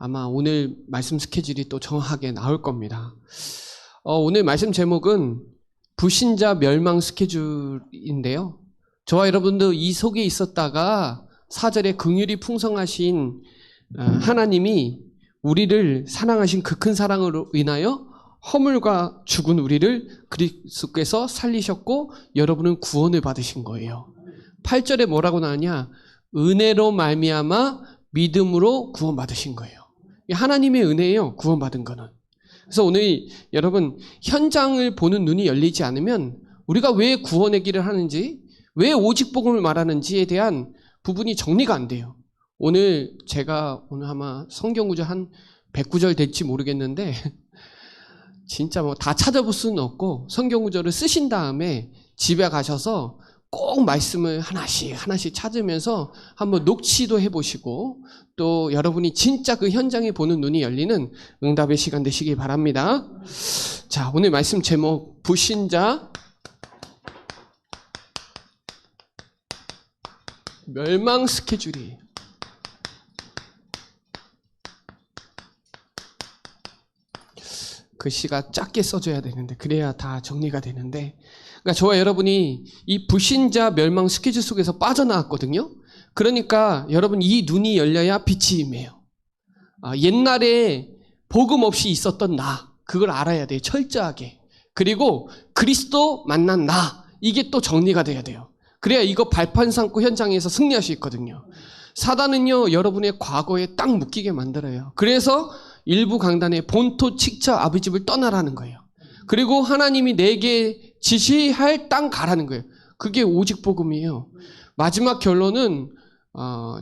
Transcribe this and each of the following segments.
아마 오늘 말씀 스케줄이 또 정확하게 나올 겁니다. 오늘 말씀 제목은 불신자 멸망 스케줄인데요. 저와 여러분도 이 속에 있었다가 4절에 긍휼이 풍성하신 하나님이 우리를 사랑하신 그 큰 사랑으로 인하여 허물과 죽은 우리를 그리스도께서 살리셨고 여러분은 구원을 받으신 거예요. 8절에 뭐라고 나오냐? 은혜로 말미암아 믿음으로 구원받으신 거예요. 하나님의 은혜예요. 구원받은 거는. 그래서 오늘 여러분 현장을 보는 눈이 열리지 않으면 우리가 왜 구원의 길을 하는지, 왜 오직 복음을 말하는지에 대한 부분이 정리가 안 돼요. 제가 오늘 아마 성경구절 한 100구절 될지 모르겠는데 진짜 뭐 다 찾아볼 수는 없고 성경구절을 쓰신 다음에 집에 가셔서 꼭 말씀을 하나씩 찾으면서 한번 녹취도 해보시고 또 여러분이 진짜 그 현장에 보는 눈이 열리는 응답의 시간 되시기 바랍니다. 자, 오늘 말씀 제목 불신자 멸망 스케줄이에요. 글씨가 작게 써줘야 되는데 그래야 다 정리가 되는데, 그러니까 저와 여러분이 이 불신자 멸망 스케줄 속에서 빠져나왔거든요. 그러니까 여러분 이 눈이 열려야 빛이 임해요. 옛날에 복음 없이 있었던 나, 그걸 알아야 돼요. 철저하게. 그리고 그리스도 만난 나, 이게 또 정리가 돼야 돼요. 그래야 이거 발판 삼고 현장에서 승리할 수 있거든요. 사단은요, 여러분의 과거에 딱 묶이게 만들어요. 그래서 일부 강단에 본토 칙처 아버지 집을 떠나라는 거예요. 그리고 하나님이 내게 지시할 땅 가라는 거예요. 그게 오직 복음이에요. 마지막 결론은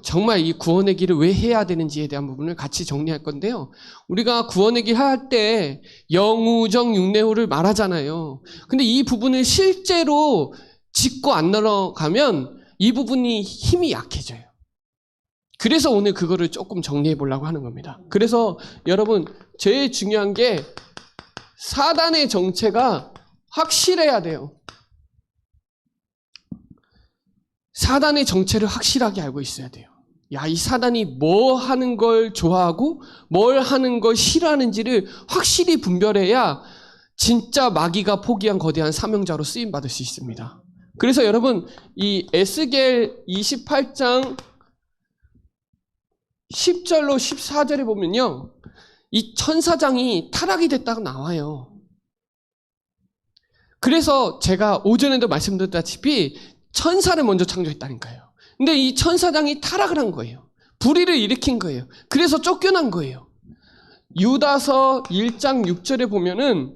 정말 이 구원의 길을 왜 해야 되는지에 대한 부분을 같이 정리할 건데요. 우리가 구원의 길 할 때 영우정 육내후를 말하잖아요. 근데 이 부분을 실제로 짚고 안 넘어가면 이 부분이 힘이 약해져요. 그래서 오늘 그거를 조금 정리해 보려고 하는 겁니다. 그래서 여러분 제일 중요한 게 사단의 정체가 확실해야 돼요. 사단의 정체를 확실하게 알고 있어야 돼요. 이 사단이 뭐 하는 걸 좋아하고 뭘 하는 걸 싫어하는지를 확실히 분별해야 진짜 마귀가 포기한 거대한 사명자로 쓰임받을 수 있습니다. 그래서 여러분 이 에스겔 28장 10절로 14절에 보면요, 이 천사장이 타락이 됐다고 나와요. 그래서 제가 오전에도 말씀드렸다시피 천사를 먼저 창조했다니까요. 근데 이 천사장이 타락을 한 거예요. 불의를 일으킨 거예요. 그래서 쫓겨난 거예요. 유다서 1장 6절에 보면은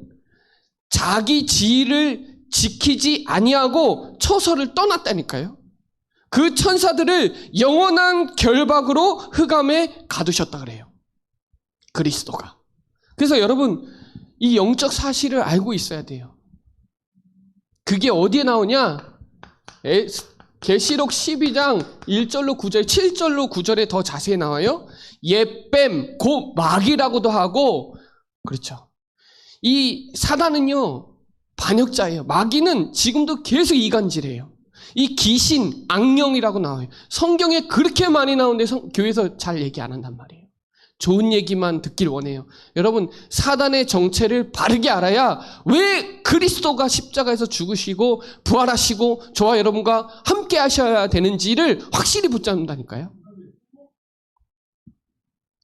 자기 지위를 지키지 아니하고 초소를 떠났다니까요. 그 천사들을 영원한 결박으로 흑암에 가두셨다 그래요. 그리스도가. 그래서 여러분 이 영적 사실을 알고 있어야 돼요. 그게 어디에 나오냐? 계시록 12장 1절로 9절, 7절로 9절에 더 자세히 나와요. 옛뱀, 곧 마귀라고도 하고, 그렇죠. 이 사단은요, 반역자예요. 마귀는 지금도 계속 이간질해요. 이 귀신, 악령이라고 나와요. 성경에 그렇게 많이 나오는데 교회에서 잘 얘기 안 한단 말이에요. 좋은 얘기만 듣길 원해요. 여러분, 사단의 정체를 바르게 알아야 왜 그리스도가 십자가에서 죽으시고 부활하시고 저와 여러분과 함께 하셔야 되는지를 확실히 붙잡는다니까요.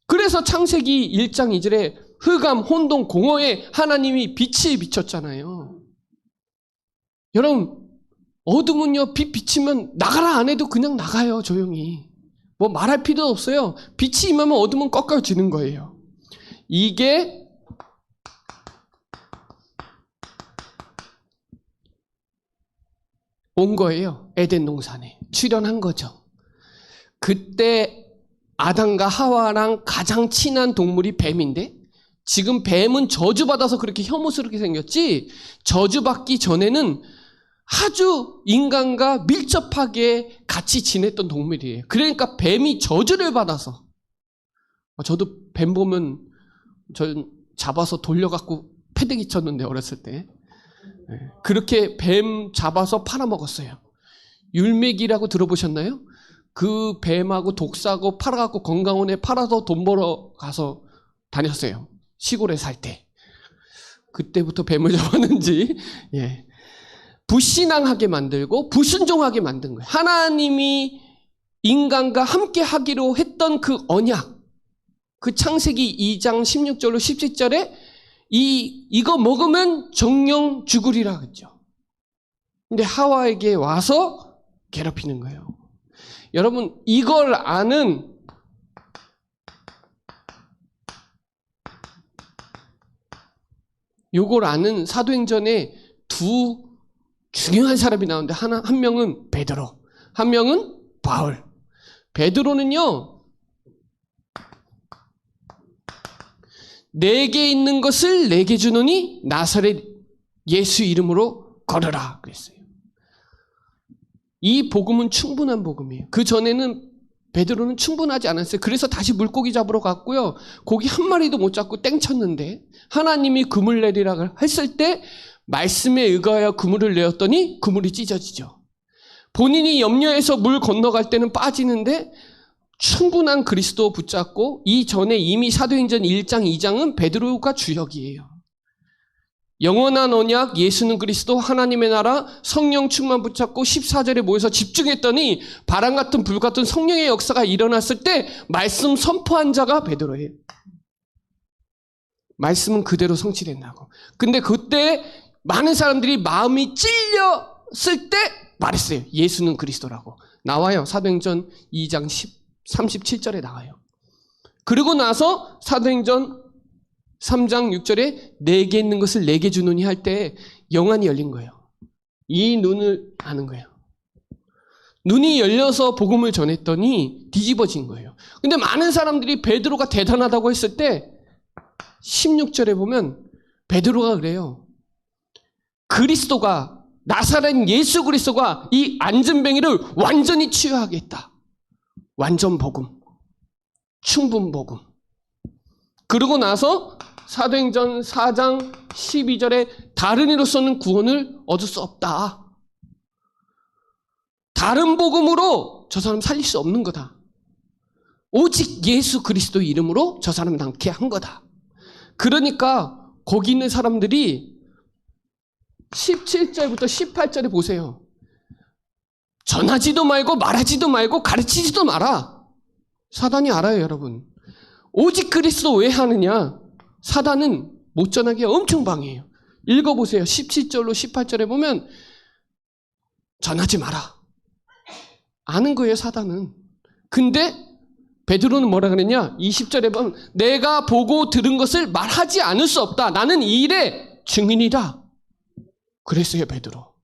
그래서 창세기 1장 2절에 흑암, 혼돈, 공허에 하나님이 빛이 비쳤잖아요. 여러분, 어둠은요, 빛 비치면 나가라 안 해도 그냥 나가요, 조용히. 뭐 말할 필요도 없어요. 빛이 임하면 어둠은 꺾여지는 거예요. 이게 온 거예요. 에덴 동산에 출현한 거죠. 그때 아담과 하와랑 가장 친한 동물이 뱀인데 지금 뱀은 저주받아서 그렇게 혐오스럽게 생겼지, 저주받기 전에는 아주 인간과 밀접하게 같이 지냈던 동물이에요. 그러니까 뱀이 저주를 받아서, 저도 뱀 보면 전 잡아서 돌려갖고 패대기 쳤는데 어렸을 때 그렇게 뱀 잡아서 팔아먹었어요. 율맥이라고 들어보셨나요? 그 뱀하고 독사하고 팔아갖고 건강원에 팔아서 돈 벌어 가서 다녔어요. 시골에 살 때. 그때부터 뱀을 잡았는지. 예. 불신앙하게 만들고 불순종하게 만든 거예요. 하나님이 인간과 함께 하기로 했던 그 언약, 그 창세기 2장 16절로 17절에 이거 먹으면 정령 죽으리라 그랬죠. 근데 하와에게 와서 괴롭히는 거예요. 여러분, 이걸 아는 사도행전에 두 중요한 사람이 나오는데 한 명은 베드로, 한 명은 바울. 베드로는요, 내게 있는 것을 내게 주노니 나사렛 예수 이름으로 걸으라 그랬어요. 이 복음은 충분한 복음이에요. 그 전에는 베드로는 충분하지 않았어요. 그래서 다시 물고기 잡으러 갔고요. 고기 한 마리도 못 잡고 땡쳤는데 하나님이 그물 내리라 했을 때 말씀에 의거하여 그물을 내었더니 그물이 찢어지죠. 본인이 염려해서 물 건너갈 때는 빠지는데 충분한 그리스도 붙잡고 이전에 이미 사도행전 1장 2장은 베드로가 주역이에요. 영원한 언약, 예수는 그리스도, 하나님의 나라, 성령 충만 붙잡고 14절에 모여서 집중했더니 바람 같은 불 같은 성령의 역사가 일어났을 때 말씀 선포한 자가 베드로예요. 말씀은 그대로 성취된다고. 근데 그때 많은 사람들이 마음이 찔렸을 때 말했어요. 예수는 그리스도라고. 나와요. 사도행전 2장 37절에 나와요. 그리고 나서 사도행전 3장 6절에 내게 있는 것을 내게 주노니 할 때 영안이 열린 거예요. 이 눈을 아는 거예요. 눈이 열려서 복음을 전했더니 뒤집어진 거예요. 근데 많은 사람들이 베드로가 대단하다고 했을 때 16절에 보면 베드로가 그래요. 그리스도가, 나사렛 예수 그리스도가 이 안전뱅이를 완전히 치유하겠다. 완전 복음, 충분 복음. 그러고 나서 사도행전 4장 12절에 다른 이로서는 구원을 얻을 수 없다. 다른 복음으로 저 사람 살릴 수 없는 거다. 오직 예수 그리스도 이름으로 저 사람 낫게 한 거다. 그러니까 거기 있는 사람들이 17절부터 18절에 보세요. 전하지도 말고 말하지도 말고 가르치지도 마라. 사단이 알아요, 여러분. 오직 그리스도 왜 하느냐? 사단은 못 전하게 엄청 방해해요. 읽어보세요. 17절로 18절에 보면 전하지 마라. 아는 거예요, 사단은. 근데 베드로는 뭐라 그랬냐? 20절에 보면 내가 보고 들은 것을 말하지 않을 수 없다. 나는 이 일의 증인이다. 그랬어요, 베드로.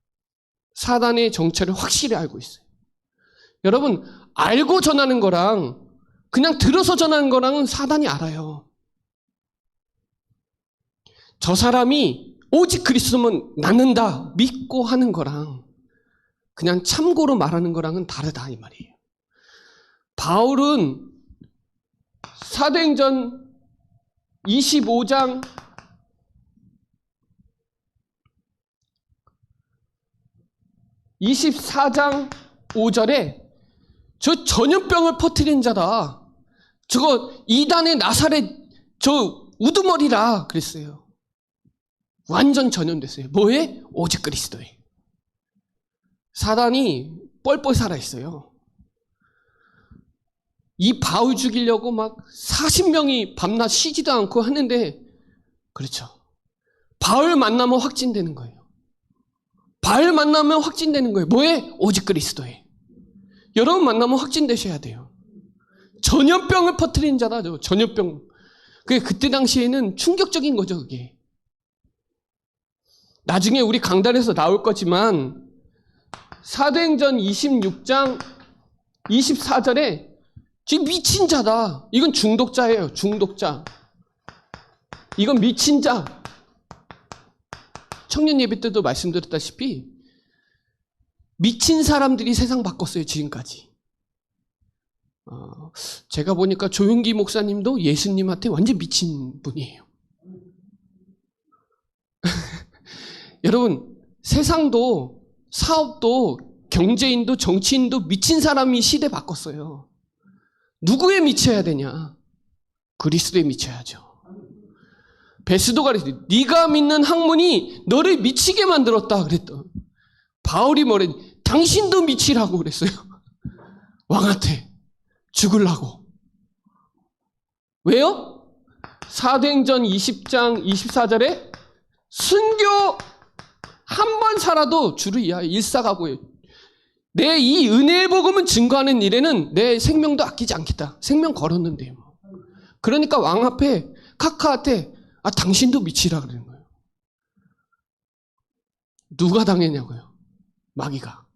사단의 정체를 확실히 알고 있어요. 여러분, 알고 전하는 거랑 그냥 들어서 전하는 거랑은 사단이 알아요. 저 사람이 오직 그리스도면 낫는다 믿고 하는 거랑 그냥 참고로 말하는 거랑은 다르다 이 말이에요. 바울은 사도행전 25장 24장 5절에 저 전염병을 퍼뜨린 자다. 저거 이단의 나사렛 저 우두머리라 그랬어요. 완전 전염됐어요. 뭐에? 오직 그리스도에. 사단이 뻘뻘 살아있어요. 이 바울 죽이려고 막 40명이 밤낮 쉬지도 않고 하는데 그렇죠. 바울 만나면 확진되는 거예요. 바울 만나면 확진되는 거예요. 뭐에? 오직 그리스도에. 여러분 만나면 확진되셔야 돼요. 전염병을 퍼뜨린 자다. 전염병. 그때 당시에는 충격적인 거죠. 그게. 나중에 우리 강단에서 나올 거지만 사도행전 26장 24절에 지금 미친 자다. 이건 중독자예요. 중독자. 이건 미친 자. 청년 예배 때도 말씀드렸다시피 미친 사람들이 세상 바꿨어요. 지금까지. 제가 보니까 조용기 목사님도 예수님한테 완전 미친 분이에요. 여러분, 세상도 사업도 경제인도 정치인도 미친 사람이 시대 바꿨어요. 누구에 미쳐야 되냐? 그리스도에 미쳐야죠. 베스도가 그랬어요. 네가 믿는 학문이 너를 미치게 만들었다 그랬던. 바울이 뭐랬니? 당신도 미치라고 그랬어요. 왕한테 죽으려고. 왜요? 사도행전 20장 24절에 순교 한 번 살아도 주를 위하여 일사가고요. 내 이 은혜의 복음을 증거하는 일에는 내 생명도 아끼지 않겠다. 생명 걸었는데요. 그러니까 왕 앞에 카카한테 당신도 미치라 그러는 거예요. 누가 당했냐고요? 마귀가.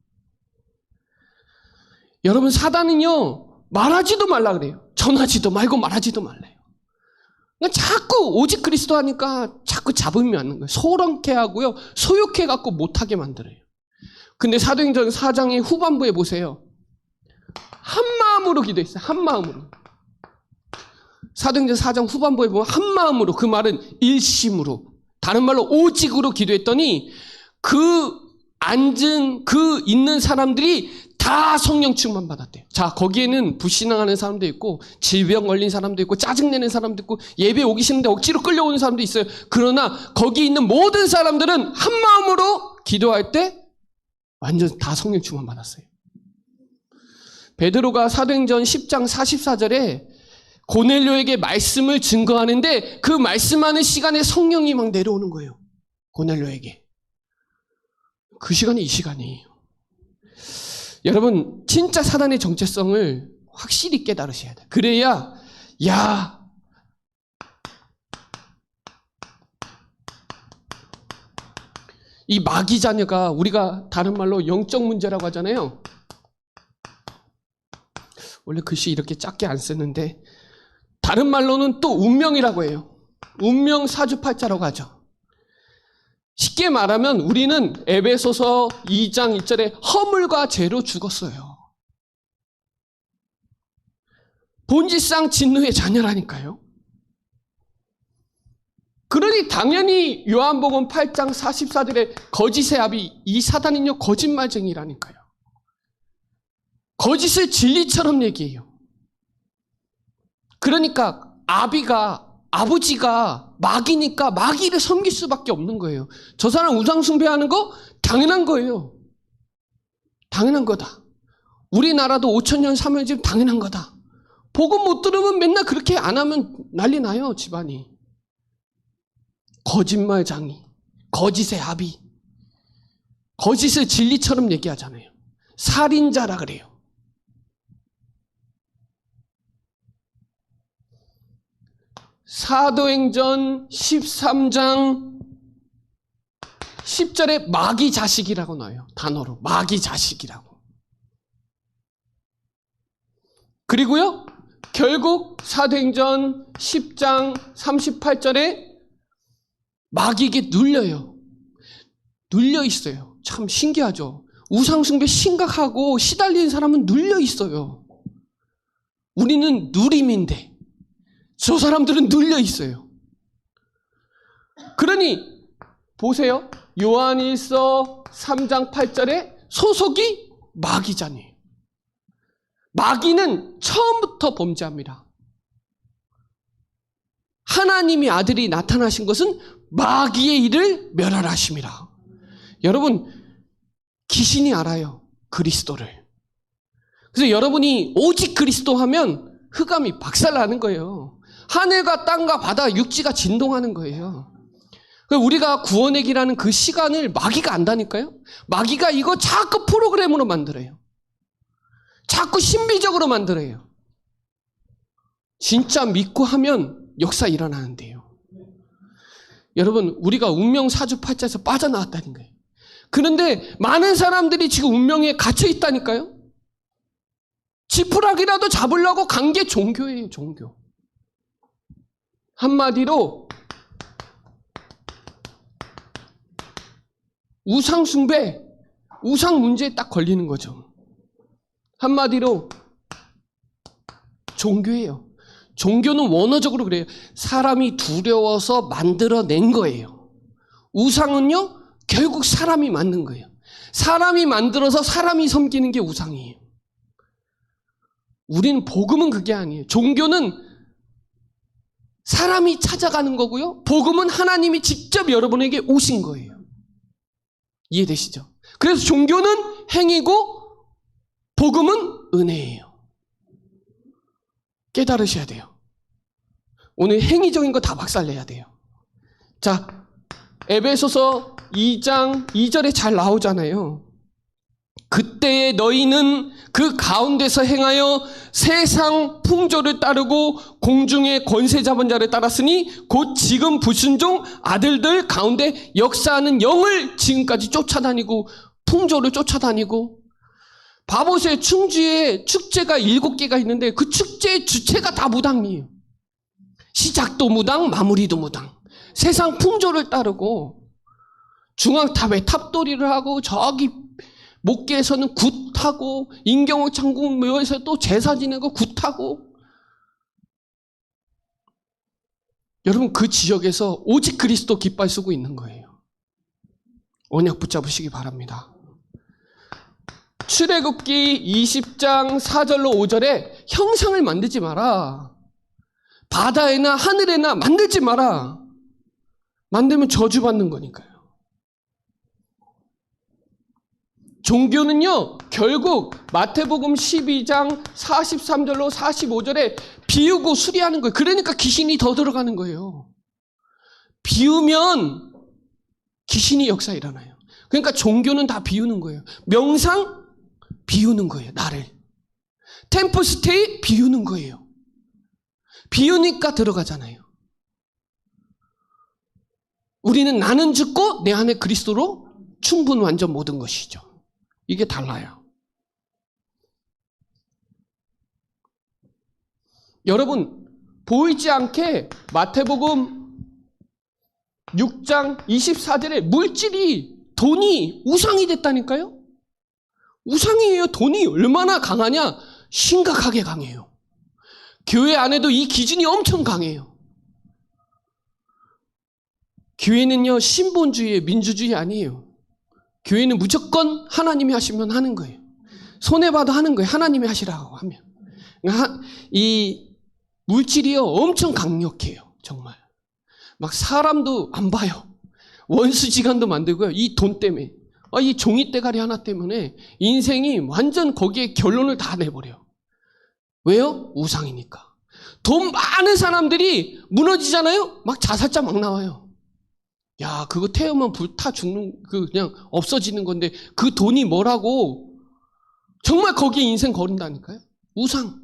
여러분, 사단은요 말하지도 말라 그래요. 전하지도 말고 말하지도 말래요. 그러니까 자꾸 오직 그리스도 하니까 자꾸 잡음이 맞는 거예요. 소란케 하고요, 소욕해 갖고 못하게 만들어요. 근데 사도행전 4장의 후반부에 보세요. 한 마음으로 기도했어요. 한 마음으로. 사도행전 4장 후반부에 보면 한 마음으로, 그 말은 일심으로, 다른 말로 오직으로 기도했더니 그 앉은 그 있는 사람들이 다 성령 충만 받았대요. 자, 거기에는 불신앙하는 사람도 있고 질병 걸린 사람도 있고 짜증내는 사람도 있고 예배 오기 싫은데 억지로 끌려오는 사람도 있어요. 그러나 거기 있는 모든 사람들은 한 마음으로 기도할 때 완전 다 성령 충만 받았어요. 베드로가 사도행전 10장 44절에 고넬료에게 말씀을 증거하는데 그 말씀하는 시간에 성령이 막 내려오는 거예요. 고넬료에게. 그 시간이 이 시간이에요. 여러분, 진짜 사단의 정체성을 확실히 깨달으셔야 돼요. 그래야 이 마귀 자녀가, 우리가 다른 말로 영적 문제라고 하잖아요. 원래 글씨 이렇게 작게 안 쓰는데 다른 말로는 또 운명이라고 해요. 운명 사주팔자라고 하죠. 쉽게 말하면 우리는 에베소서 2장 2절에 허물과 죄로 죽었어요. 본질상 진노의 자녀라니까요. 그러니 당연히 요한복음 8장 44절에 거짓의 아비, 이 사단은요 거짓말쟁이라니까요. 거짓을 진리처럼 얘기해요. 그러니까 아버지가 마귀니까 마귀를 섬길 수밖에 없는 거예요. 저 사람 우상 숭배하는 거 당연한 거예요. 당연한 거다. 우리나라도 5,000년 살면 지금 당연한 거다. 복음 못 들으면 맨날 그렇게 안 하면 난리 나요, 집안이. 거짓말장이, 거짓의 아비, 거짓을 진리처럼 얘기하잖아요. 살인자라 그래요. 사도행전 13장 10절에 마귀 자식이라고 나와요. 단어로 마귀 자식이라고. 그리고요 결국 사도행전 10장 38절에 마귀에게 눌려 있어요. 참 신기하죠. 우상숭배 심각하고 시달리는 사람은 눌려 있어요. 우리는 누림인데 저 사람들은 눌려 있어요. 그러니 보세요. 요한일서 3장 8절에 소속이 마귀잖아요. 마귀는 처음부터 범죄합니다. 하나님의 아들이 나타나신 것은 마귀의 일을 멸하라심이라. 여러분, 귀신이 알아요. 그리스도를. 그래서 여러분이 오직 그리스도 하면 흑암이 박살나는 거예요. 하늘과 땅과 바다, 육지가 진동하는 거예요. 우리가 구원의 길이라는 그 시간을 마귀가 안다니까요. 마귀가 이거 자꾸 프로그램으로 만들어요. 자꾸 신비적으로 만들어요. 진짜 믿고 하면 역사 일어나는데요. 여러분, 우리가 운명 사주팔자에서 빠져나왔다는 거예요. 그런데 많은 사람들이 지금 운명에 갇혀 있다니까요. 지푸라기라도 잡으려고 간 게 종교예요, 종교. 한마디로 우상 숭배, 우상 문제에 딱 걸리는 거죠. 한마디로 종교예요. 종교는 원어적으로 그래요. 사람이 두려워서 만들어낸 거예요. 우상은요, 결국 사람이 만든 거예요. 사람이 만들어서 사람이 섬기는 게 우상이에요. 우리는 복음은 그게 아니에요. 종교는 사람이 찾아가는 거고요. 복음은 하나님이 직접 여러분에게 오신 거예요. 이해되시죠? 그래서 종교는 행위고 복음은 은혜예요. 깨달으셔야 돼요. 오늘 행위적인 거 다 박살내야 돼요. 자, 에베소서 2장 2절에 잘 나오잖아요. 그때에 너희는 그 가운데서 행하여 세상 풍조를 따르고 공중의 권세 잡은 자를 따랐으니 곧 지금 불순종 아들들 가운데 역사하는 영을 지금까지 쫓아다니고 풍조를 쫓아다니고. 바보세 충주에 축제가 7개가 있는데 그 축제의 주체가 다 무당이에요. 시작도 무당, 마무리도 무당. 세상 풍조를 따르고 중앙탑에 탑돌이를 하고 저기 목계에서는 굿하고 인경호 창궁묘에서 또 제사 지내고 굿하고. 여러분 그 지역에서 오직 그리스도 깃발 쓰고 있는 거예요. 언약 붙잡으시기 바랍니다. 출애굽기 20장 4절로 5절에 형상을 만들지 마라. 바다에나 하늘에나 만들지 마라. 만들면 저주받는 거니까요. 종교는요, 결국 마태복음 12장 43절로 45절에 비우고 수리하는 거예요. 그러니까 귀신이 더 들어가는 거예요. 비우면 귀신이 역사 일어나요. 그러니까 종교는 다 비우는 거예요. 명상 비우는 거예요. 나를. 템플스테이 비우는 거예요. 비우니까 들어가잖아요. 우리는 나는 죽고 내 안에 그리스도로 충분 완전 모든 것이죠. 이게 달라요. 여러분 보이지 않게 마태복음 6장 24절에 물질이 돈이 우상이 됐다니까요. 우상이에요. 돈이 얼마나 강하냐? 심각하게 강해요. 교회 안에도 이 기준이 엄청 강해요. 교회는요, 신본주의, 민주주의 아니에요. 교회는 무조건 하나님이 하시면 하는 거예요. 손해봐도 하는 거예요. 하나님이 하시라고 하면. 이 물질이요, 엄청 강력해요. 정말. 막 사람도 안 봐요. 원수지간도 만들고요. 이 돈 때문에. 이 종이대가리 하나 때문에 인생이 완전 거기에 결론을 다 내버려요. 왜요? 우상이니까. 돈 많은 사람들이 무너지잖아요? 막 자살자 막 나와요. 야, 그거 태우면 불타 죽는, 그냥 없어지는 건데, 그 돈이 뭐라고, 정말 거기에 인생 거른다니까요? 우상.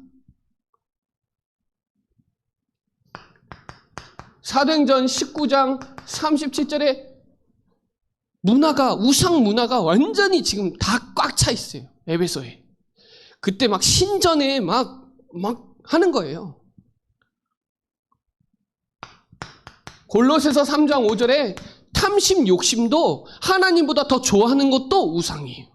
사도행전 19장 37절에 우상 문화가 완전히 지금 다 꽉 차 있어요. 에베소에. 그때 막 신전에 막 하는 거예요. 골로새서 3장 5절에 탐심 욕심도 하나님보다 더 좋아하는 것도 우상이에요.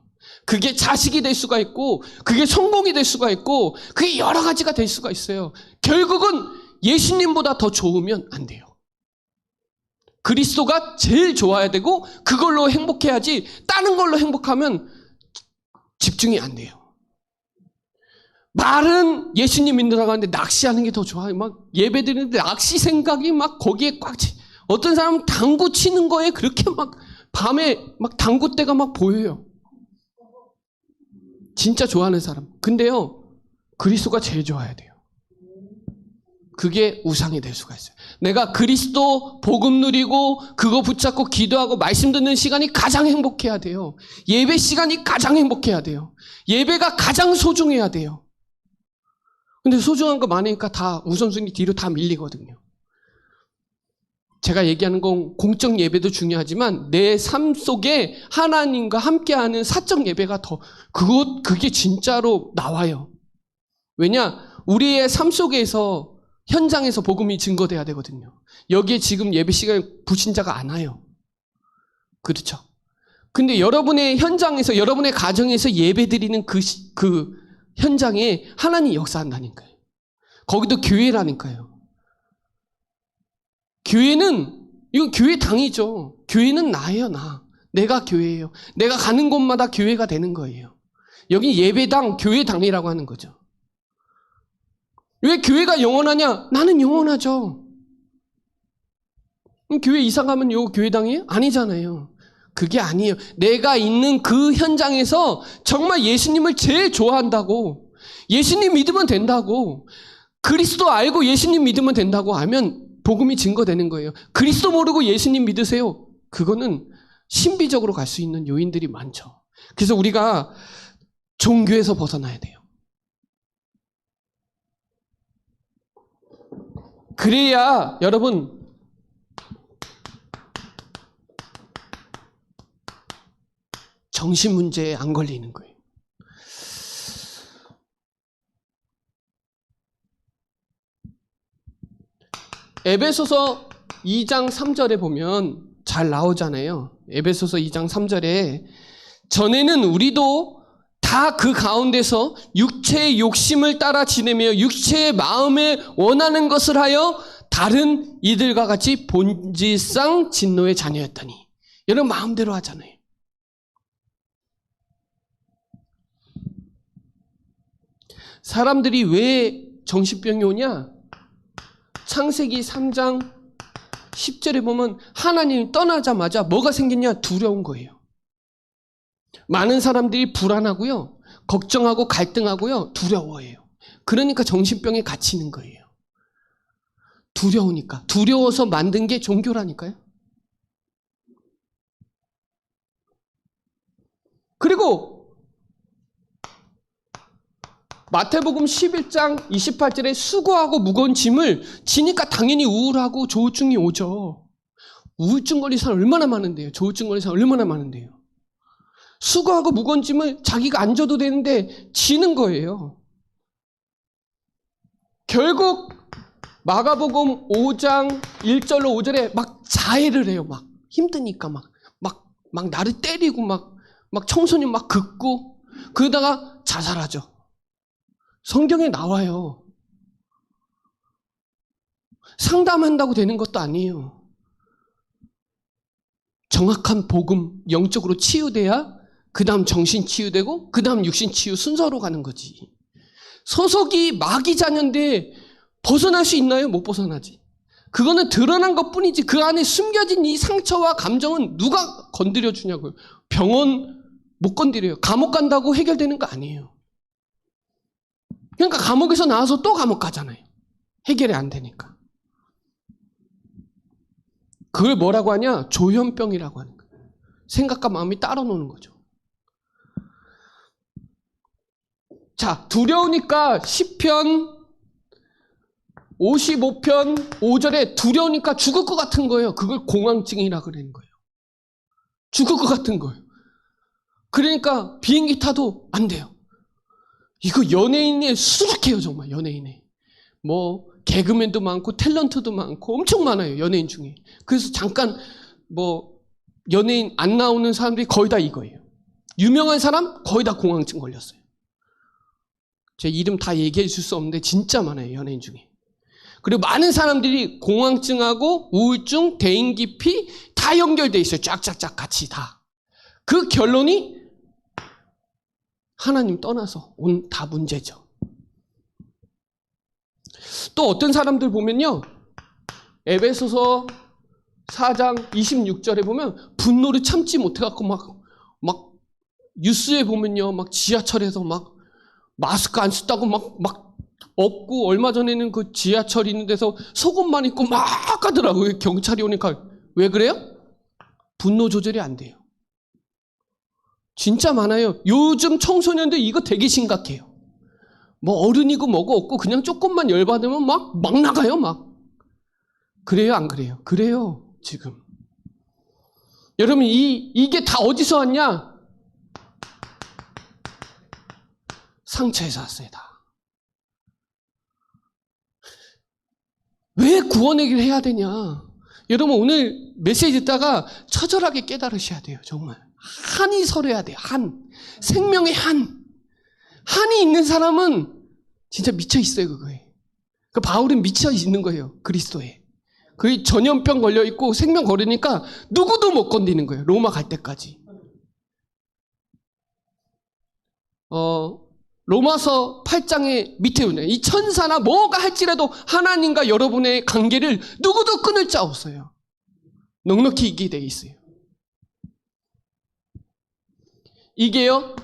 그게 자식이 될 수가 있고 그게 성공이 될 수가 있고 그게 여러 가지가 될 수가 있어요. 결국은 예수님보다 더 좋으면 안 돼요. 그리스도가 제일 좋아야 되고 그걸로 행복해야지 다른 걸로 행복하면 집중이 안 돼요. 말은 예수님 믿는다고 하는데 낚시하는 게 더 좋아요. 막 예배 드리는데 낚시 생각이 막 거기에 꽉 차. 어떤 사람은 당구 치는 거에 그렇게 막 밤에 막 당구대가 막 보여요. 진짜 좋아하는 사람. 근데요, 그리스도가 제일 좋아야 돼요. 그게 우상이 될 수가 있어요. 내가 그리스도 복음 누리고 그거 붙잡고 기도하고 말씀 듣는 시간이 가장 행복해야 돼요. 예배 시간이 가장 행복해야 돼요. 예배가 가장 소중해야 돼요. 근데 소중한 거 많으니까 다 우선순위 뒤로 다 밀리거든요. 제가 얘기하는 건 공적 예배도 중요하지만 내 삶 속에 하나님과 함께하는 사적 예배가 그게 진짜로 나와요. 왜냐? 우리의 삶 속에서 현장에서 복음이 증거돼야 되거든요. 여기에 지금 예배 시간에 불신자가 안 와요. 그렇죠? 근데 여러분의 현장에서 여러분의 가정에서 예배 드리는 그 현장에 하나님이 역사한다니까요. 거기도 교회라니까요. 교회는, 이건 교회 당이죠. 교회는 나예요, 나. 내가 교회예요. 내가 가는 곳마다 교회가 되는 거예요. 여기 예배당, 교회당이라고 하는 거죠. 왜 교회가 영원하냐? 나는 영원하죠. 그럼 교회 이사 가면 요 교회당이에요? 아니잖아요. 그게 아니에요. 내가 있는 그 현장에서 정말 예수님을 제일 좋아한다고, 예수님 믿으면 된다고, 그리스도 알고 예수님 믿으면 된다고 하면 복음이 증거되는 거예요. 그리스도 모르고 예수님 믿으세요. 그거는 신비적으로 갈 수 있는 요인들이 많죠. 그래서 우리가 종교에서 벗어나야 돼요. 그래야 여러분 정신 문제에 안 걸리는 거예요. 에베소서 2장 3절에 보면 잘 나오잖아요. 에베소서 2장 3절에 전에는 우리도 다 그 가운데서 육체의 욕심을 따라 지내며 육체의 마음에 원하는 것을 하여 다른 이들과 같이 본질상 진노의 자녀였더니. 여러분 마음대로 하잖아요. 사람들이 왜 정신병이 오냐? 창세기 3장 10절에 보면 하나님이 떠나자마자 뭐가 생겼냐? 두려운 거예요. 많은 사람들이 불안하고요. 걱정하고 갈등하고요. 두려워해요. 그러니까 정신병에 갇히는 거예요. 두려우니까. 두려워서 만든 게 종교라니까요. 그리고 마태복음 11장 28절에 수고하고 무거운 짐을 지니까 당연히 우울하고 조울증이 오죠. 우울증 걸린 사람 얼마나 많은데요. 조울증 걸린 사람 얼마나 많은데요. 수고하고 무거운 짐을 자기가 안 져도 되는데 지는 거예요. 결국 마가복음 5장 1절로 5절에 막 자해를 해요. 막 힘드니까 막 나를 때리고 막 청소년 막 긋고 그러다가 자살하죠. 성경에 나와요. 상담한다고 되는 것도 아니에요. 정확한 복음, 영적으로 치유돼야 그 다음 정신 치유되고 그 다음 육신 치유 순서로 가는 거지. 소속이 마귀 자녀인데 벗어날 수 있나요? 못 벗어나지. 그거는 드러난 것뿐이지 그 안에 숨겨진 이 상처와 감정은 누가 건드려 주냐고요. 병원 못 건드려요. 감옥 간다고 해결되는 거 아니에요. 그러니까 감옥에서 나와서 또 감옥 가잖아요. 해결이 안 되니까. 그걸 뭐라고 하냐? 조현병이라고 하는 거예요. 생각과 마음이 따로 노는 거죠. 자, 두려우니까 시편 55편 5절에 두려우니까 죽을 것 같은 거예요. 그걸 공황증이라고 그러는 거예요. 죽을 것 같은 거예요. 그러니까 비행기 타도 안 돼요. 이거 연예인에 수락해요, 정말 연예인에. 뭐 개그맨도 많고 탤런트도 많고 엄청 많아요, 연예인 중에. 그래서 잠깐 뭐 연예인 안 나오는 사람들이 거의 다 이거예요. 유명한 사람 거의 다 공황증 걸렸어요. 제 이름 다 얘기해 줄 수 없는데 진짜 많아요, 연예인 중에. 그리고 많은 사람들이 공황증하고 우울증, 대인기피 다 연결돼 있어요. 쫙쫙쫙 같이 다. 그 결론이 하나님 떠나서 온 다 문제죠. 또 어떤 사람들 보면요. 에베소서 4장 26절에 보면 분노를 참지 못해갖고 막 뉴스에 보면요. 막 지하철에서 막 마스크 안 쓰다고 막 없고 얼마 전에는 그 지하철 있는 데서 속옷만 입고 막 가더라고요. 경찰이 오니까. 왜 그래요? 분노 조절이 안 돼요. 진짜 많아요. 요즘 청소년들 이거 되게 심각해요. 뭐 어른이고 뭐고 없고 그냥 조금만 열받으면 막 나가요, 막. 그래요, 안 그래요? 그래요, 지금. 여러분, 이게 다 어디서 왔냐? 상처에서 왔어요, 다. 왜 구원 얘기를 해야 되냐? 여러분, 오늘 메시지 듣다가 처절하게 깨달으셔야 돼요, 정말. 한이 서려야 돼요, 한. 생명의 한. 한이 있는 사람은 진짜 미쳐 있어요, 그거에. 그 바울은 미쳐 있는 거예요, 그리스도에. 거의 전염병 걸려있고 생명 걸으니까 누구도 못 건드리는 거예요. 로마 갈 때까지. 로마서 8장의 밑에 보면 이 천사나 뭐가 할지라도 하나님과 여러분의 관계를 누구도 끊을 자 없어요. 넉넉히 있게 돼 있어요. 이게요,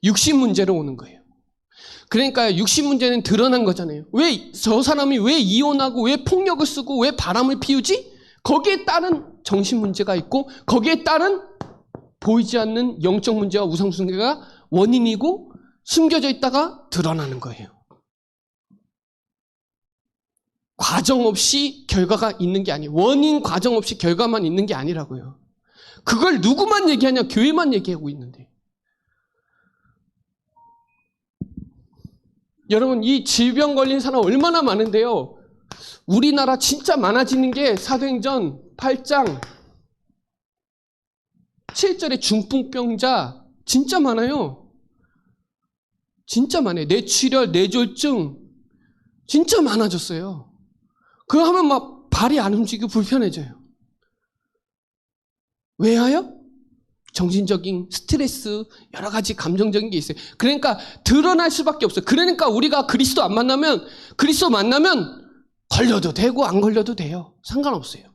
육신 문제로 오는 거예요. 그러니까 육신 문제는 드러난 거잖아요. 왜 저 사람이 왜 이혼하고 왜 폭력을 쓰고 왜 바람을 피우지? 거기에 따른 정신 문제가 있고 거기에 따른 보이지 않는 영적 문제와 우상숭배가 원인이고 숨겨져 있다가 드러나는 거예요. 과정 없이 결과가 있는 게 아니에요. 원인 과정 없이 결과만 있는 게 아니라고요. 그걸 누구만 얘기하냐? 교회만 얘기하고 있는데. 여러분, 이 질병 걸린 사람 얼마나 많은데요. 우리나라 진짜 많아지는 게 사도행전 8장 7절에 중풍병자 진짜 많아요. 진짜 많아요. 뇌출혈, 뇌졸중 진짜 많아졌어요. 그거 하면 막 발이 안 움직이고 불편해져요. 왜요? 정신적인 스트레스, 여러 가지 감정적인 게 있어요. 그러니까 드러날 수밖에 없어요. 그러니까 우리가 그리스도 만나면 걸려도 되고 안 걸려도 돼요. 상관없어요.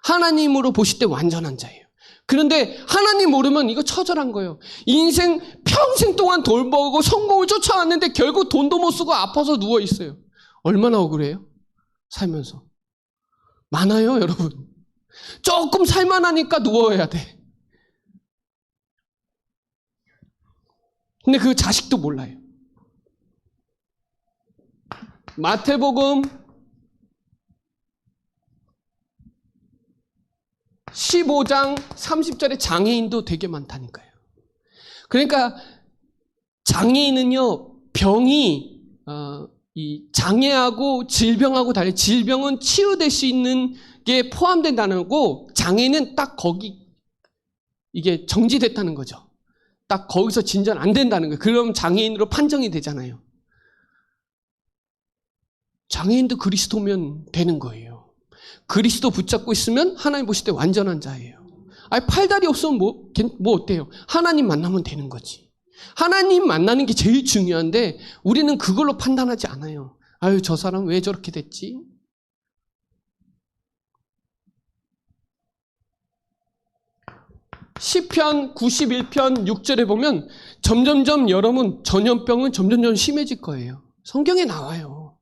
하나님으로 보실 때 완전한 자예요. 그런데 하나님 모르면 이거 처절한 거예요. 인생 평생 동안 돈 벌고 성공을 쫓아왔는데 결국 돈도 못 쓰고 아파서 누워 있어요. 얼마나 억울해요? 살면서. 많아요, 여러분. 조금 살만하니까 누워야 돼. 근데 그 자식도 몰라요. 마태복음 15장 30절에 장애인도 되게 많다니까요. 그러니까 장애인은요, 병이 이 장애하고 질병하고 달리 질병은 치유될 수 있는 게 포함된다는 거고 장애는 딱 거기 이게 정지됐다는 거죠. 딱 거기서 진전 안 된다는 거예요. 그럼 장애인으로 판정이 되잖아요. 장애인도 그리스도면 되는 거예요. 그리스도 붙잡고 있으면 하나님 보실 때 완전한 자예요. 아니 팔다리 없으면 뭐 어때요? 하나님 만나면 되는 거지. 하나님 만나는 게 제일 중요한데 우리는 그걸로 판단하지 않아요. 아유 저 사람 왜 저렇게 됐지? 시편 91편 6절에 보면 점점점 여러분 전염병은 점점점 심해질 거예요. 성경에 나와요.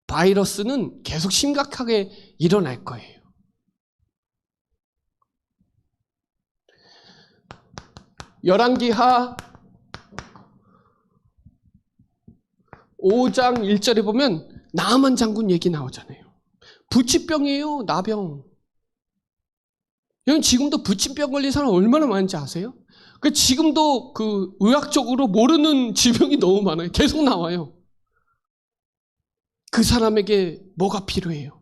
바이러스는 계속 심각하게 일어날 거예요. 열왕기하 5장 1절에 보면 나아만 장군 얘기 나오잖아요. 부치병이에요. 나병. 여러분 지금도 부치병 걸린 사람 얼마나 많은지 아세요? 지금도 그 의학적으로 모르는 질병이 너무 많아요. 계속 나와요. 그 사람에게 뭐가 필요해요?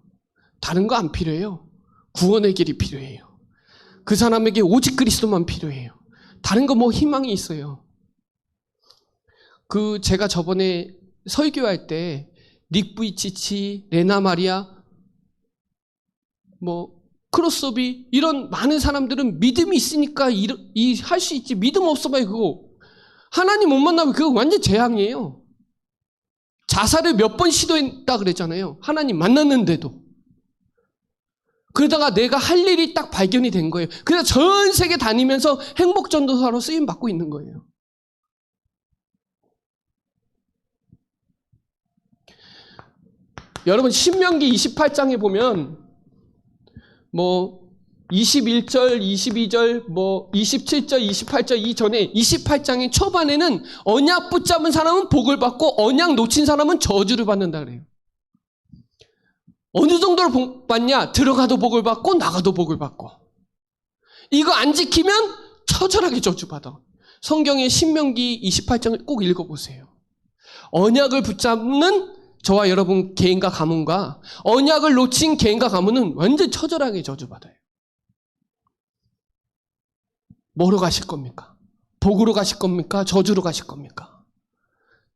다른 거 안 필요해요. 구원의 길이 필요해요. 그 사람에게 오직 그리스도만 필요해요. 다른 거 뭐 희망이 있어요. 제가 저번에 설교할 때 닉 부이치치, 레나 마리아, 크로스비 이런 많은 사람들은 믿음이 있으니까 할 수 있지. 믿음 없어봐요 그거. 하나님 못 만나면 그거 완전 재앙이에요. 자살을 몇 번 시도했다 그랬잖아요. 하나님 만났는데도. 그러다가 내가 할 일이 딱 발견이 된 거예요. 그래서 전 세계 다니면서 행복전도사로 쓰임 받고 있는 거예요. 여러분 신명기 28장에 보면 21절, 22절, 27절, 28절 이전에 28장의 초반에는 언약 붙잡은 사람은 복을 받고 언약 놓친 사람은 저주를 받는다 그래요. 어느 정도로 복 받냐? 들어가도 복을 받고 나가도 복을 받고. 이거 안 지키면 처절하게 저주받아. 성경의 신명기 28장을 꼭 읽어보세요. 언약을 붙잡는 저와 여러분 개인과 가문과 언약을 놓친 개인과 가문은 완전 처절하게 저주받아요. 뭐로 가실 겁니까? 복으로 가실 겁니까? 저주로 가실 겁니까?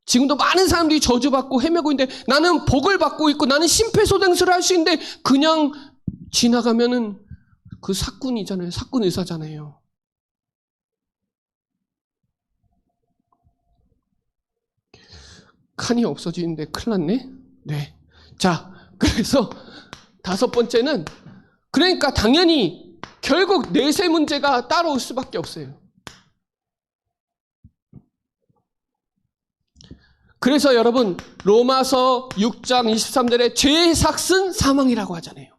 지금도 많은 사람들이 저주받고 헤매고 있는데 나는 복을 받고 있고 나는 심폐소생술을 할 수 있는데 그냥 지나가면은 그 사꾼이잖아요. 사꾼 의사잖아요. 칸이 없어지는데 큰일 났네. 네. 자, 그래서 5번째는 그러니까 당연히 결국 내세 문제가 따라올 수밖에 없어요. 그래서 여러분 로마서 6장 23절에 죄의 삭은 사망이라고 하잖아요.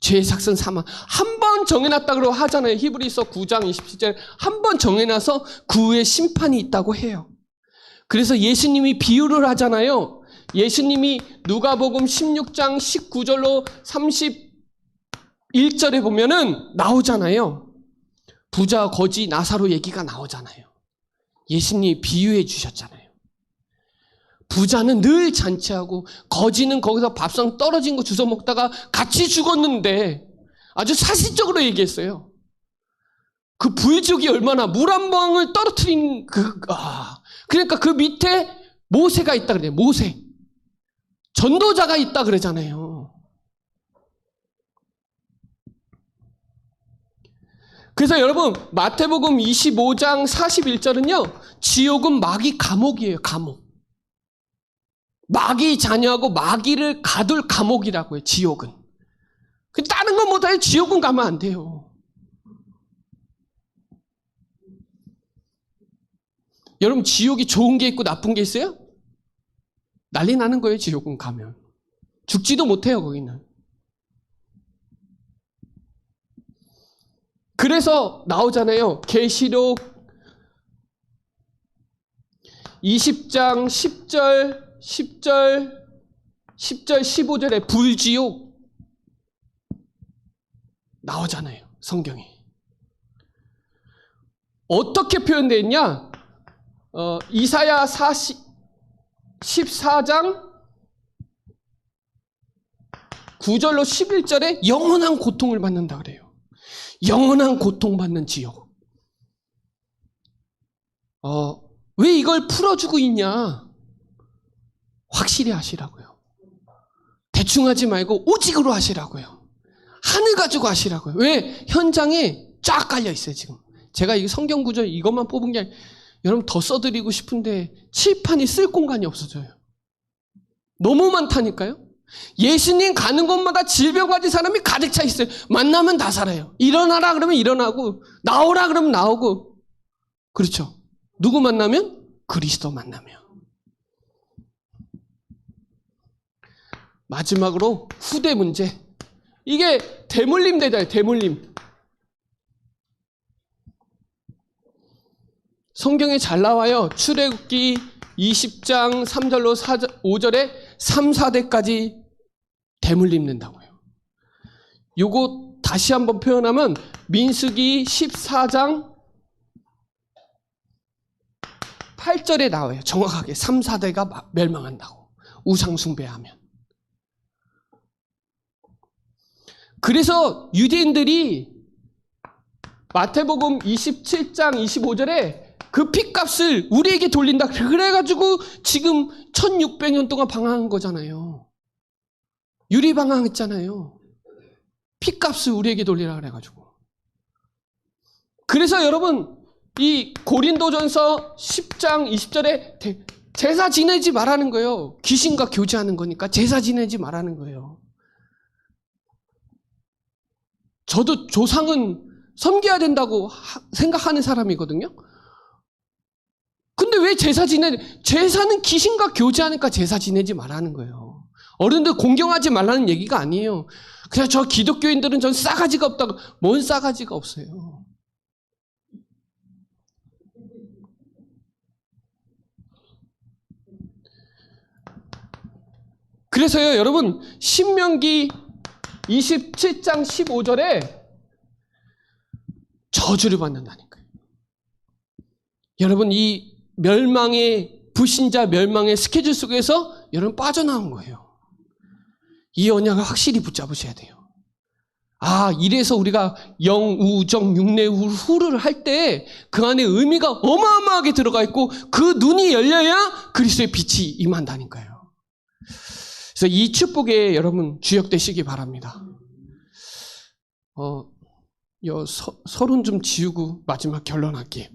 죄의 삭은 사망. 한 번 정해놨다 그러고 하잖아요. 히브리서 9장 27절 한 번 정해놔서 그 후에 심판이 있다고 해요. 그래서 예수님이 비유를 하잖아요. 예수님이 누가복음 16장 19절로 31절에 보면은 나오잖아요. 부자, 거지, 나사로 얘기가 나오잖아요. 예수님이 비유해 주셨잖아요. 부자는 늘 잔치하고 거지는 거기서 밥상 떨어진 거 주워 먹다가 같이 죽었는데 아주 사실적으로 얘기했어요. 그 부유족이 얼마나 물 한 방울 떨어뜨린 그러니까 그 밑에 모세가 있다 그래요. 모세. 전도자가 있다 그러잖아요. 그래서 여러분 마태복음 25장 41절은요. 지옥은 마귀 감옥이에요. 감옥. 마귀 자녀하고 마귀를 가둘 감옥이라고 해요. 지옥은. 다른 건 못해요. 지옥은 가면 안 돼요. 여러분 지옥이 좋은 게 있고 나쁜 게 있어요? 난리 나는 거예요. 지옥은 가면. 죽지도 못해요. 거기는. 그래서 나오잖아요. 계시록 20장 10절 15절에 불지옥 나오잖아요. 성경에. 어떻게 표현되어 있냐? 이사야 14장 9절로 11절에 영원한 고통을 받는다 그래요. 영원한 고통받는 지옥. 왜 이걸 풀어주고 있냐? 확실히 하시라고요. 대충 하지 말고 오직으로 하시라고요. 하늘 가지고 하시라고요. 왜? 현장에 쫙 깔려 있어요, 지금. 제가 이 성경 구절 이것만 뽑은 게 아니라 여러분 더 써드리고 싶은데 칠판이 쓸 공간이 없어져요. 너무 많다니까요. 예수님 가는 곳마다 질병 가진 사람이 가득 차 있어요. 만나면 다 살아요. 일어나라 그러면 일어나고 나오라 그러면 나오고. 그렇죠. 누구 만나면? 그리스도 만나면. 마지막으로 후대 문제. 이게 대물림 되잖아요. 대물림. 성경에 잘 나와요. 출애굽기 20장 3절로 5절에 3, 4대까지 대물림 된다고요. 요거 다시 한번 표현하면 민수기 14장 8절에 나와요. 정확하게 3, 4대가 멸망한다고. 우상 숭배하면. 그래서 유대인들이 마태복음 27장 25절에 그 핏값을 우리에게 돌린다. 그래가지고 지금 1600년 동안 방황한 거잖아요. 유리방황했잖아요. 핏값을 우리에게 돌리라 그래가지고. 그래서 여러분 이 고린도전서 10장 20절에 제사 지내지 말라는 거예요. 귀신과 교제하는 거니까 제사 지내지 말라는 거예요. 저도 조상은 섬겨야 된다고 생각하는 사람이거든요. 근데 왜 제사는 귀신과 교제하니까 제사 지내지 말라는 거예요. 어른들 공경하지 말라는 얘기가 아니에요. 그냥 저 기독교인들은 전 싸가지가 없다고. 뭔 싸가지가 없어요. 그래서요, 여러분, 신명기 27장 15절에 저주를 받는다니까요. 여러분, 이 불신자 멸망의 스케줄 속에서 여러분 빠져나온 거예요. 이 언약을 확실히 붙잡으셔야 돼요. 이래서 우리가 영우정 육내후를 할 때 그 안에 의미가 어마어마하게 들어가 있고 그 눈이 열려야 그리스도의 빛이 임한다니까요. 그래서 이 축복에 여러분 주역되시기 바랍니다. 서론 좀 지우고 마지막 결론할게요.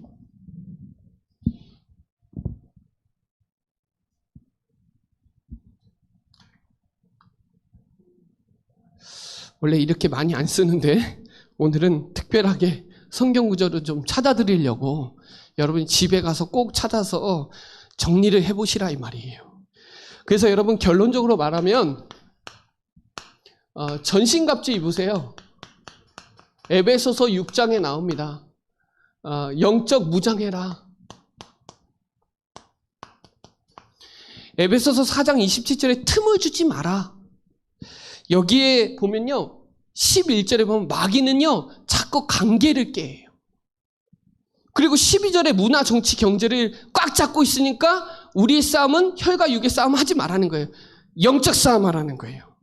원래 이렇게 많이 안 쓰는데 오늘은 특별하게 성경 구절을 좀 찾아드리려고 여러분이 집에 가서 꼭 찾아서 정리를 해보시라 이 말이에요. 그래서 여러분 결론적으로 말하면 전신갑주 입으세요. 에베소서 6장에 나옵니다. 영적 무장해라. 에베소서 4장 27절에 틈을 주지 마라. 여기에 보면요, 11절에 보면 마귀는요, 자꾸 관계를 깨요. 그리고 12절에 문화, 정치, 경제를 꽉 잡고 있으니까 우리의 싸움은 혈과 육의 싸움 하지 말라는 거예요. 영적 싸움 하라는 거예요.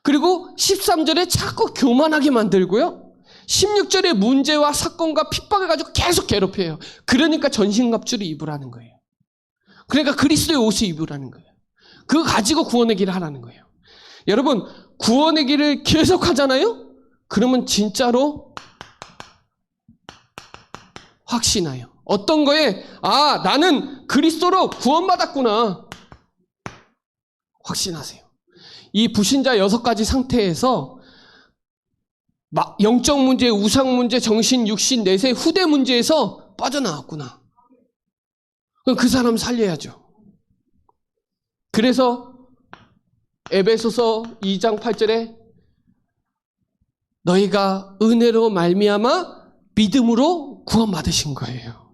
그리고 13절에 자꾸 교만하게 만들고요. 16절에 문제와 사건과 핍박을 가지고 계속 괴롭혀요. 그러니까 전신갑주를 입으라는 거예요. 그러니까 그리스도의 옷을 입으라는 거예요. 그거 가지고 구원의 길을 하라는 거예요. 여러분, 구원의 길을 계속 하잖아요? 그러면 진짜로 확신해요. 어떤 거에 나는 그리스도로 구원받았구나. 확신하세요. 이 불신자 6가지 상태에서 영적 문제, 우상 문제, 정신, 육신, 내세, 후대 문제에서 빠져나왔구나. 그럼 그 사람 살려야죠. 그래서 에베소서 2장 8절에 너희가 은혜로 말미암아 믿음으로 구원받으신 거예요.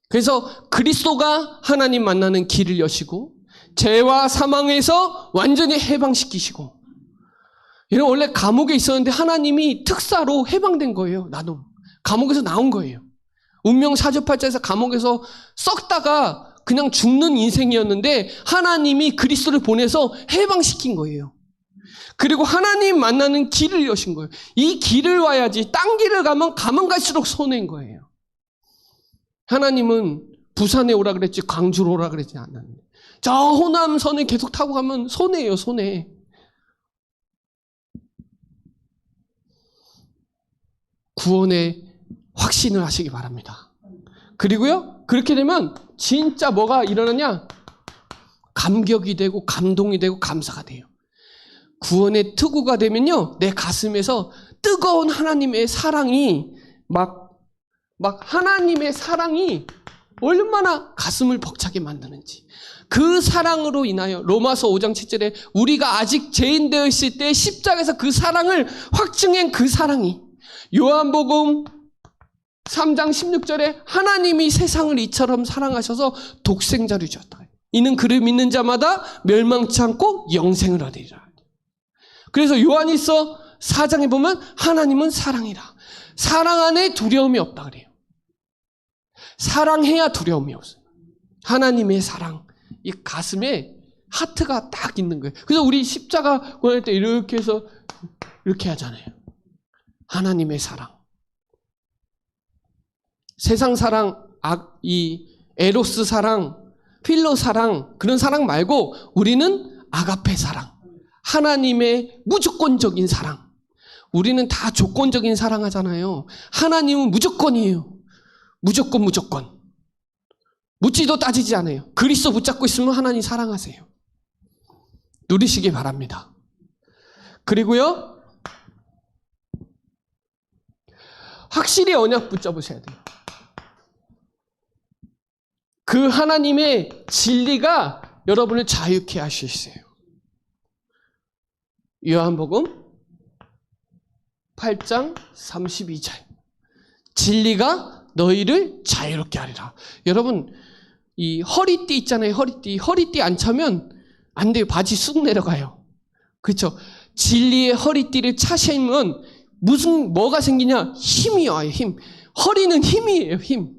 그래서 그리스도가 하나님 만나는 길을 여시고 죄와 사망에서 완전히 해방시키시고, 여러분 원래 감옥에 있었는데 하나님이 특사로 해방된 거예요. 나도 감옥에서 나온 거예요. 운명 사주팔자에서 감옥에서 썩다가 그냥 죽는 인생이었는데 하나님이 그리스도를 보내서 해방시킨 거예요. 그리고 하나님 만나는 길을 여신 거예요. 이 길을 와야지. 딴 길을 가면 갈수록 손해인 거예요. 하나님은 부산에 오라 그랬지 광주로 오라 그랬지 않았는데 저 호남선을 계속 타고 가면 손해예요. 손해. 구원의 확신을 하시기 바랍니다. 그리고요, 그렇게 되면 진짜 뭐가 일어나냐? 감격이 되고 감동이 되고 감사가 돼요. 구원의 특구가 되면요, 내 가슴에서 뜨거운 하나님의 사랑이 막 하나님의 사랑이 얼마나 가슴을 벅차게 만드는지, 그 사랑으로 인하여 로마서 5장 7절에 우리가 아직 죄인 되어 있을 때 십자가에서 그 사랑을 확증한 그 사랑이, 요한복음 3장 16절에 하나님이 세상을 이처럼 사랑하셔서 독생자를 주셨다. 이는 그를 믿는 자마다 멸망치 않고 영생을 얻으리라. 그래서 요한일서 4장에 보면 하나님은 사랑이라. 사랑 안에 두려움이 없다 그래요. 사랑해야 두려움이 없어요. 하나님의 사랑. 이 가슴에 하트가 딱 있는 거예요. 그래서 우리 십자가 구할 때 이렇게 해서 이렇게 하잖아요. 하나님의 사랑. 세상 사랑, 이 에로스 사랑, 필로 사랑, 그런 사랑 말고 우리는 아가페 사랑. 하나님의 무조건적인 사랑. 우리는 다 조건적인 사랑 하잖아요. 하나님은 무조건이에요. 무조건. 묻지도 따지지 않아요. 그리스도 붙잡고 있으면 하나님 사랑하세요. 누리시기 바랍니다. 그리고요, 확실히 언약 붙잡으셔야 돼요. 그 하나님의 진리가 여러분을 자유케 하시어요. 요한복음 8장 32절. 진리가 너희를 자유롭게 하리라. 여러분, 이 허리띠 있잖아요. 허리띠 안 차면 안 돼요. 바지 쑥 내려가요. 그렇죠? 진리의 허리띠를 차시면 뭐가 생기냐? 힘이 와요. 힘. 허리는 힘이에요. 힘.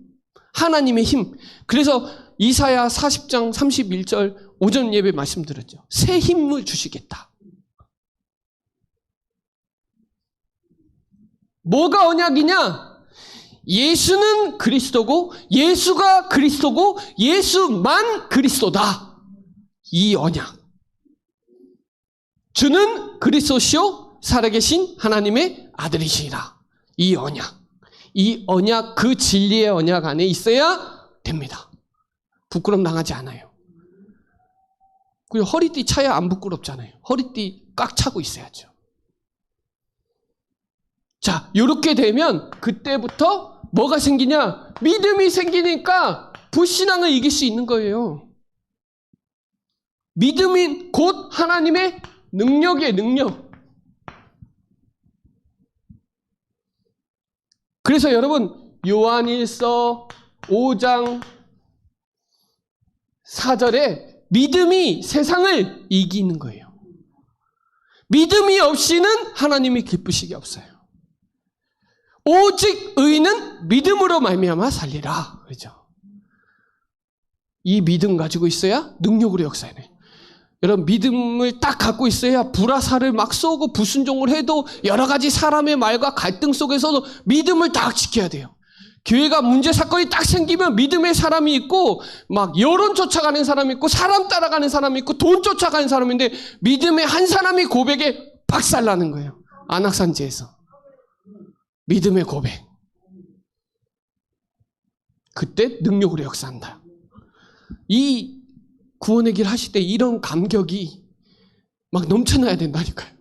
하나님의 힘. 그래서 이사야 40장 31절 오전 예배 말씀드렸죠. 새 힘을 주시겠다. 뭐가 언약이냐? 예수는 그리스도고 예수가 그리스도고 예수만 그리스도다. 이 언약. 주는 그리스도시요 살아계신 하나님의 아들이시라. 이 언약. 이 언약, 그 진리의 언약 안에 있어야 됩니다. 부끄럼 당하지 않아요. 그리고 허리띠 차야 안 부끄럽잖아요. 허리띠 꽉 차고 있어야죠. 자, 이렇게 되면 그때부터 뭐가 생기냐? 믿음이 생기니까 불신앙을 이길 수 있는 거예요. 믿음이 곧 하나님의 능력이에요, 능력. 그래서 여러분, 요한일서 5장 4절에 믿음이 세상을 이기는 거예요. 믿음이 없이는 하나님이 기쁘시기 없어요. 오직 의인은 믿음으로 말미암아 살리라. 그렇죠? 이 믿음 가지고 있어야 능력으로 역사해야 돼요. 여러분, 믿음을 딱 갖고 있어야 불화살을 막 쏘고 불순종을 해도 여러 가지 사람의 말과 갈등 속에서도 믿음을 딱 지켜야 돼요. 교회가 문제 사건이 딱 생기면 믿음의 사람이 있고 막 여론 쫓아가는 사람이 있고 사람 따라가는 사람이 있고 돈 쫓아가는 사람인데 믿음의 한 사람이 고백에 박살나는 거예요. 안악산지에서. 믿음의 고백. 그때 능력으로 역사한다. 이 구원의 길 하실 때 이런 감격이 막 넘쳐나야 된다니까요.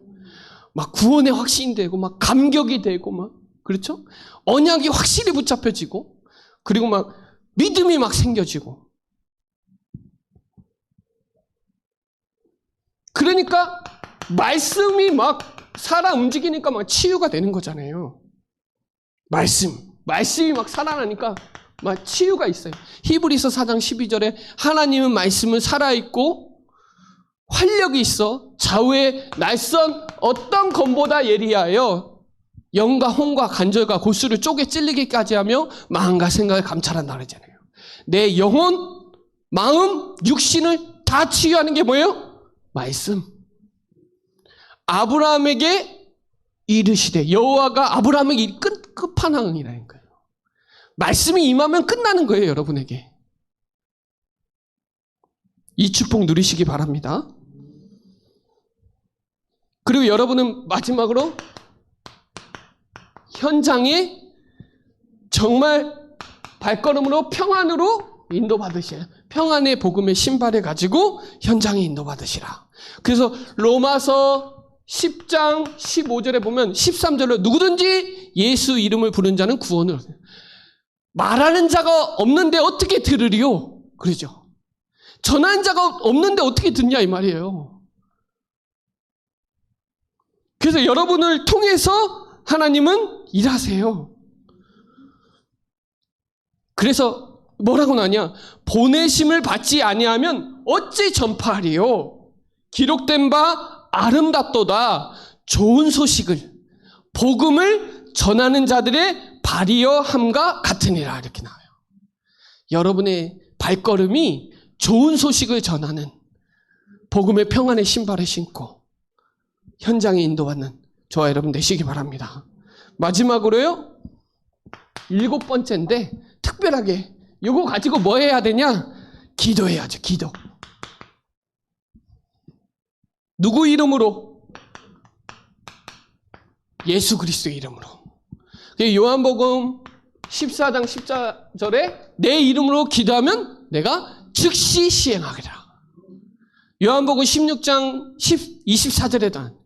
막 구원의 확신이 되고 막 감격이 되고 막 그렇죠? 언약이 확실히 붙잡혀지고 그리고 막 믿음이 막 생겨지고 그러니까 말씀이 막 살아 움직이니까 막 치유가 되는 거잖아요. 말씀이 막 살아나니까 막 치유가 있어요. 히브리서 4장 12절에 하나님은 말씀은 살아있고 활력이 있어 좌우에 날선 어떤 검보다 예리하여 영과 혼과 관절과 골수를 쪼개 찔리기까지 하며 마음과 생각을 감찰한다 그러잖아요. 내 영혼, 마음, 육신을 다 치유하는 게 뭐예요? 말씀. 아브라함에게 이르시되 여호와가 아브라함에게 끝판왕이라는 거예요. 말씀이 임하면 끝나는 거예요, 여러분에게. 이 축복 누리시기 바랍니다. 그리고 여러분은 마지막으로 현장에 정말 발걸음으로 평안으로 인도받으시라. 평안의 복음의 신발을 가지고 현장에 인도받으시라. 그래서 로마서 10장 15절에 보면 13절로 누구든지 예수 이름을 부른 자는 구원을 얻어요. 말하는 자가 없는데 어떻게 들으리요? 그러죠. 전하는 자가 없는데 어떻게 듣냐 이 말이에요. 그래서 여러분을 통해서 하나님은 일하세요. 그래서 뭐라고 나냐? 보내심을 받지 아니하면 어찌 전파하리요? 기록된 바 아름답도다. 좋은 소식을 복음을 전하는 자들의 발이여 함과 같으니라 이렇게 나와요. 여러분의 발걸음이 좋은 소식을 전하는 복음의 평안의 신발을 신고 현장에 인도받는 저와 여러분 되시기 바랍니다. 마지막으로요. 7번째인데 특별하게 이거 가지고 뭐 해야 되냐? 기도해야죠. 기도. 누구 이름으로? 예수 그리스도의 이름으로. 요한복음 14장 14절에 내 이름으로 기도하면 내가 즉시 시행하리라. 요한복음 16장 24절에도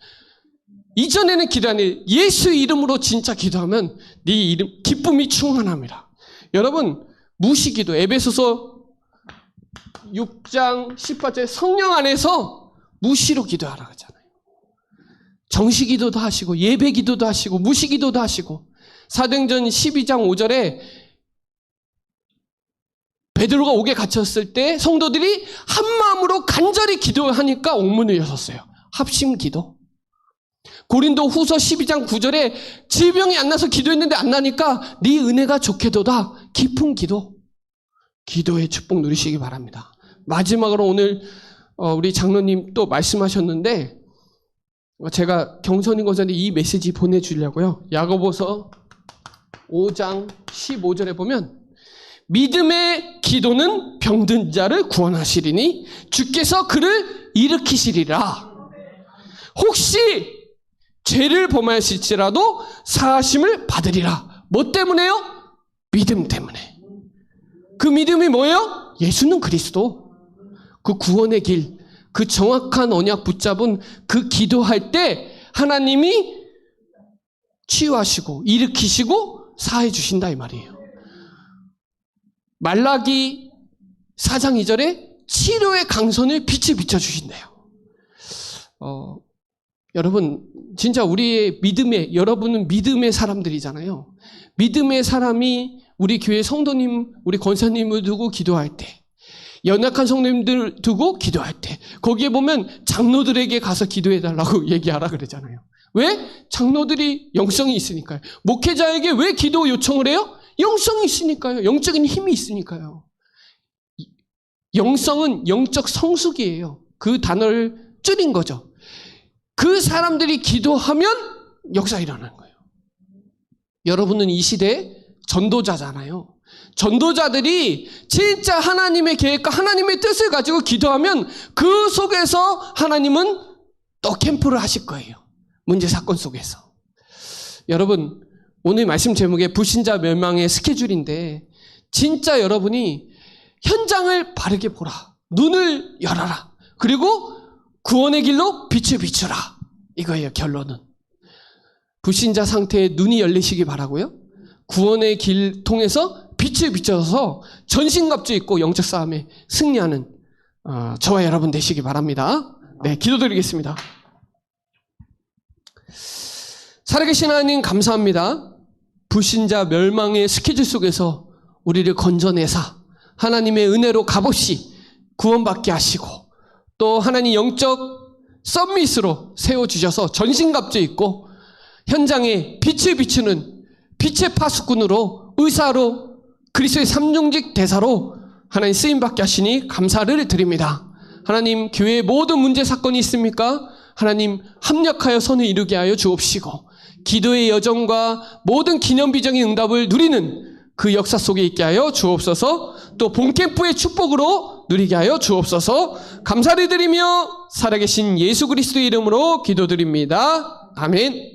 이전에는 기도하니 예수 이름으로 진짜 기도하면 네 이름 기쁨이 충만합니다. 여러분 무시기도 에베소서 6장 18절에 성령 안에서 무시로 기도하라고 하잖아요. 정시기도도 하시고 예배기도도 하시고 무시기도도 하시고 사도행전 12장 5절에 베드로가 옥에 갇혔을 때 성도들이 한마음으로 간절히 기도하니까 옥문을 열었어요. 합심기도. 고린도 후서 12장 9절에 질병이 안 나서 기도했는데 안 나니까 네 은혜가 좋게도다. 깊은 기도. 기도의 축복 누리시기 바랍니다. 마지막으로 오늘 우리 장로님 또 말씀하셨는데 제가 경선인 것전에 이 메시지 보내주려고요. 야고보서 5장 15절에 보면 믿음의 기도는 병든 자를 구원하시리니 주께서 그를 일으키시리라. 혹시 죄를 범하실지라도 사하심을 받으리라. 뭐 때문에요? 믿음 때문에. 그 믿음이 뭐예요? 예수는 그리스도. 그 구원의 길, 그 정확한 언약 붙잡은 그 기도할 때 하나님이 치유하시고 일으키시고 사해 주신다 이 말이에요. 말라기 4장 2절에 치료의 강선을 빛을 비춰주신대요. 여러분 진짜 우리의 믿음의, 여러분은 믿음의 사람들이잖아요. 믿음의 사람이 우리 교회 성도님, 우리 권사님을 두고 기도할 때, 연약한 성도님들 두고 기도할 때, 거기에 보면 장로들에게 가서 기도해달라고 얘기하라 그러잖아요. 왜? 장로들이 영성이 있으니까요. 목회자에게 왜 기도 요청을 해요? 영성이 있으니까요. 영적인 힘이 있으니까요. 영성은 영적 성숙이에요. 그 단어를 줄인 거죠. 그 사람들이 기도하면 역사 일어나는 거예요. 여러분은 이 시대에 전도자잖아요. 전도자들이 진짜 하나님의 계획과 하나님의 뜻을 가지고 기도하면 그 속에서 하나님은 또 캠프를 하실 거예요. 문제 사건 속에서. 여러분 오늘 말씀 제목에 불신자 멸망의 스케줄인데 진짜 여러분이 현장을 바르게 보라. 눈을 열어라. 그리고 구원의 길로 빛을 비추라. 이거예요, 결론은. 불신자 상태에 눈이 열리시기 바라고요. 구원의 길 통해서 빛을 비춰서 전신갑주 입고 영적 싸움에 승리하는 저와 여러분 되시기 바랍니다. 네, 기도드리겠습니다. 살아계신 하나님 감사합니다. 불신자 멸망의 스케줄 속에서 우리를 건져내사 하나님의 은혜로 값없이 구원받게 하시고 또 하나님 영적 썸밋으로 세워주셔서 전신갑주 입고 현장에 빛을 비추는 빛의 파수꾼으로 의사로 그리스도의 삼중직 대사로 하나님 쓰임받게 하시니 감사를 드립니다. 하나님 교회에 모든 문제 사건이 있습니까? 하나님 합력하여 선을 이루게 하여 주옵시고 기도의 여정과 모든 기념비적인 응답을 누리는 그 역사 속에 있게 하여 주옵소서. 또 본캠프의 축복으로 누리게 하여 주옵소서. 감사를 드리며 살아계신 예수 그리스도의 이름으로 기도드립니다. 아멘.